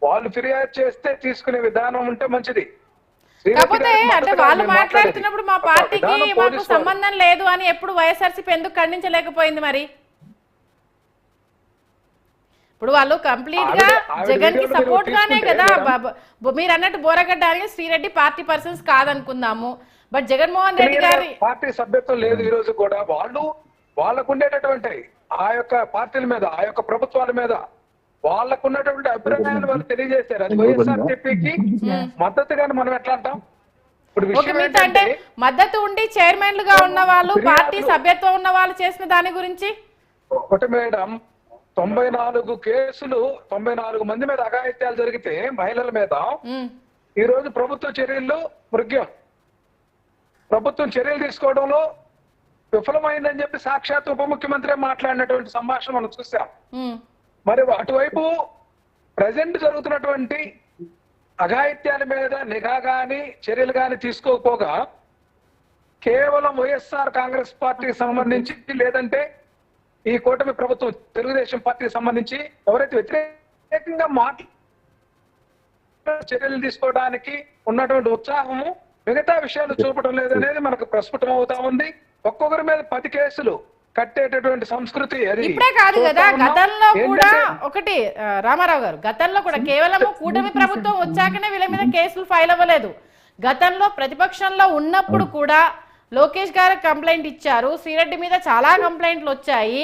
వాళ్ళు ఫిర్యాదు చేస్తే తీసుకునే విధానం ఉంటే మంచిది. కాకపోతే అంటే వాళ్ళు మాట్లాడుతున్నప్పుడు మా పార్టీకి మాకు సంబంధం లేదు అని ఎప్పుడు వైఎస్ఆర్సీపీ ఎందుకు ఖండించలేకపోయింది మరి? ఇప్పుడు వాళ్ళు కంప్లీట్ గా జగన్ కి సపోర్ట్ గానే కదా. మీరు అన్నట్టు బోరగడ్డ అని శ్రీరెడ్డి పార్టీ పర్సన్స్ కాదనుకుందాము, బట్ జగన్మోహన్ రెడ్డి గారి పార్టీ సభ్యత్వం లేదు. ఈ రోజు కూడా వాళ్ళకు ఉండేటటువంటి ఆ యొక్క పార్టీల మీద, ఆ యొక్క ప్రభుత్వాల మీద వాళ్ళకు ఉన్నటువంటి అభిప్రాయాలు వాళ్ళు తెలియజేశారు. అది వైఎస్ఆర్సీపీకి మద్దతుగానే మనం ఎట్లా అంటాం? అంటే మద్దతు ఉండి చైర్మన్లుగా ఉన్న వాళ్ళు, పార్టీ సభ్యత్వం ఉన్న వాళ్ళు చేసిన దాని గురించి ఒకటి మేడం, 94 కేసులు 94 మంది మీద అఘాయిత్యాలు జరిగితే మహిళల మీద ఈ రోజు ప్రభుత్వ చర్యల్లో మృగ్యం, ప్రభుత్వం చర్యలు తీసుకోవడంలో విఫలమైందని చెప్పి సాక్షాత్ ఉప ముఖ్యమంత్రి మాట్లాడినటువంటి సంభాషణ మనం చూసాం. మరి అటువైపు ప్రజెంట్ జరుగుతున్నటువంటి అఘాయిత్యాల మీద నిఘా గాని చర్యలు గాని తీసుకోకపోగా కేవలం వైఎస్ఆర్ కాంగ్రెస్ పార్టీకి సంబంధించి, లేదంటే ఈ కూటమి ప్రభుత్వం తెలుగుదేశం పార్టీకి సంబంధించి ఎవరైతే వ్యతిరేకంగా చర్యలు తీసుకోవడానికి ఉన్నటువంటి ఉత్సాహము మిగతా విషయాలు చూపడం లేదనేది మనకు ప్రస్ఫుటం అవుతా ఉంది. ఒక్కొక్కరి మీద 10 కేసులు కట్టేటటువంటి సంస్కృతి అది ఇప్పుడే కాదు కదా. గతంలో కూడా ఒకటి రామారావు గారు, గతంలో కూడా కేవలం కూటమి ప్రభుత్వం వచ్చాకనే వీళ్ళ మీద కేసులు ఫైల్ అవ్వలేదు. గతంలో ప్రతిపక్షంలో ఉన్నప్పుడు కూడా లోకేష్ గారు కంప్లైంట్ ఇచ్చారు, శ్రీరెడ్డి మీద చాలా కంప్లైంట్లు వచ్చాయి.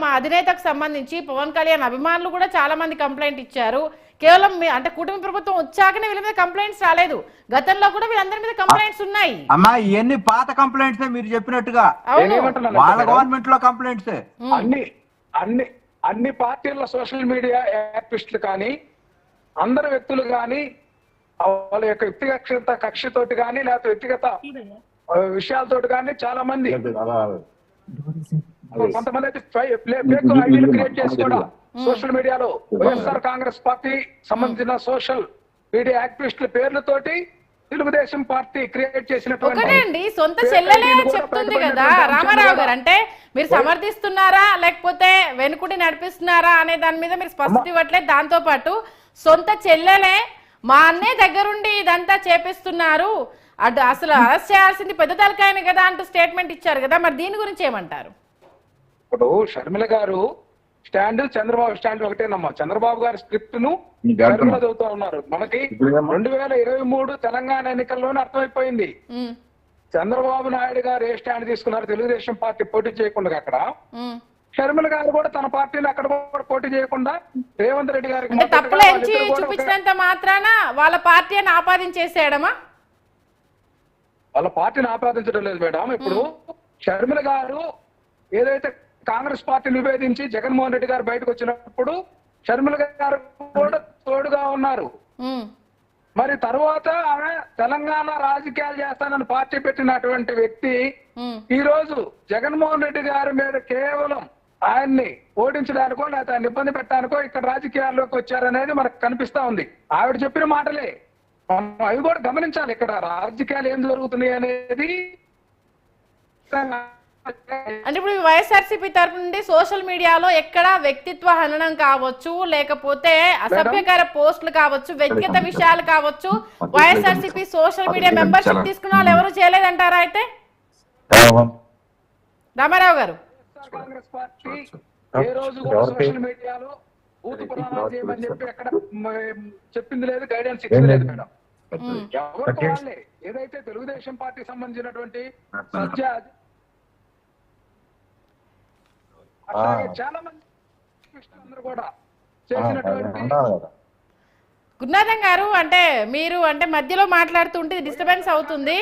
మా అధినేతకు సంబంధించి పవన్ కళ్యాణ్ అభిమానులు కూడా చాలా మంది కంప్లైంట్ ఇచ్చారు. కేవలం అంటే కూటమి ప్రభుత్వం వచ్చాకనే వీళ్ళ మీద కంప్లైంట్స్ రాలేదు. గతంలో కూడా వీళ్ళందరి మీద కంప్లైంట్స్ ఉన్నాయి. అమ్మా ఇవన్నీ పాత కంప్లైంట్స్ మీరు చెప్పినట్టుగా వాళ్ళ గవర్నమెంట్ లో కంప్లైంట్స్. అన్ని పార్టీల సోషల్ మీడియా యాక్టివిస్టులు కానీ అందరు వ్యక్తులు కానీ వాళ్ళ యొక్క వ్యక్తిగత కక్షతోటి కానీ లేకపోతే వ్యక్తిగత విషయాలతోటి కానీ చాలా మంది కొంతమంది అయితే ఫేక్ ఐడీలు క్రియేట్ చేసి కూడా సోషల్ మీడియాలో వైఎస్ఆర్ కాంగ్రెస్ పార్టీ సంబంధించిన సోషల్ మీడియా యాక్టివిస్టుల పేర్లతోటి తెలుగుదేశం పార్టీ క్రియేట్ చేసినటువంటి సొంత చెల్లెలే చెప్తుంది కదా రామారావు గారు. అంటే మీరు సమర్థిస్తున్నారా లేకపోతే వెనుకుడి నడిపిస్తున్నారా అనే దాని మీద మీరు స్పష్టత ఇవ్వట్లేదు. దాంతో పాటు సొంత చెల్లెలే మా అన్నయ్య దగ్గరుండి ఇదంతా చేపిస్తున్నారు, అసలు అరెస్ట్ చేయాల్సింది పెద్ద తలకాయనే కదా అంటూ స్టేట్మెంట్ ఇచ్చారు కదా. మరి దీని గురించి ఏమంటారు? ఇప్పుడు షర్మిల గారు స్టాండ్, చంద్రబాబు స్టాండ్ ఒకటేనమ్మా. చంద్రబాబు గారి స్క్రిప్ట్ ను షర్మిల చదువుతా ఉన్నారు. మనకి 2023 తెలంగాణ ఎన్నికల్లోనే అర్థమైపోయింది చంద్రబాబు నాయుడు గారు ఏ స్టాండ్ తీసుకున్నారు. తెలుగుదేశం పార్టీ పోటీ చేయకుండా అక్కడ షర్మిల గారు కూడా తన పార్టీని అక్కడ కూడా పోటీ చేయకుండా రేవంత్ రెడ్డి గారికి తప్పులు ఎంచి చూపించినంత మాత్రాన వాళ్ళ పార్టీ అని ఆపాదించేసేయడమా? వాళ్ళ పార్టీని ఆపాదించడం లేదు మేడం. ఇప్పుడు షర్మిల గారు ఏదైతే కాంగ్రెస్ పార్టీ నివేదించి జగన్మోహన్ రెడ్డి గారు బయటకు వచ్చినప్పుడు షర్మిల గారు కూడా తోడుగా ఉన్నారు. మరి తర్వాత ఆమె తెలంగాణ రాజకీయాలు చేస్తానని పార్టీ పెట్టినటువంటి వ్యక్తి ఈ రోజు జగన్మోహన్ రెడ్డి గారి మీద కేవలం ఆయన్ని ఓడించడానికో లేకపోతే ఆయన ఇబ్బంది పెట్టడానికో ఇక్కడ రాజకీయాల్లోకి వచ్చారనేది మనకు కనిపిస్తా ఉంది. ఆవిడ చెప్పిన మాటలే అవి కూడా గమనించాలి. ఇక్కడ రాజకీయాలు ఏం జరుగుతున్నాయి అనేది. అంటే ఇప్పుడు వైఎస్ఆర్సీపీ తరఫు నుండి సోషల్ మీడియాలో ఎక్కడ వ్యక్తిత్వ హననం కావచ్చు, లేకపోతే అసభ్యకర పోస్టులు కావచ్చు, వ్యక్తిగత విషయాలు కావచ్చు, వైఎస్ఆర్సీపీ సోషల్ మీడియా మెంబర్షిప్ తీసుకున్న వాళ్ళు ఎవరు చేయలేదంటారా? అయితే రామారావు గారు, కాంగ్రెస్ పార్టీ ఏ రోజు కూడా సోషల్ మీడియాలో బూతు పురాణాలు చేయమని చెప్పి ఎక్కడ చెప్పింది లేదు, గైడెన్స్ ఇచ్చింది లేదు మేడం. ఎవరికి వాళ్ళే ఏదైతే తెలుగుదేశం పార్టీ సంబంధించినటువంటి చాలా మంది అందరూ కూడా చేసినటువంటి. గురునాథం గారు, అంటే మీరు అంటే మధ్యలో మాట్లాడుతుంటే డిస్టర్బెన్స్ అవుతుంది.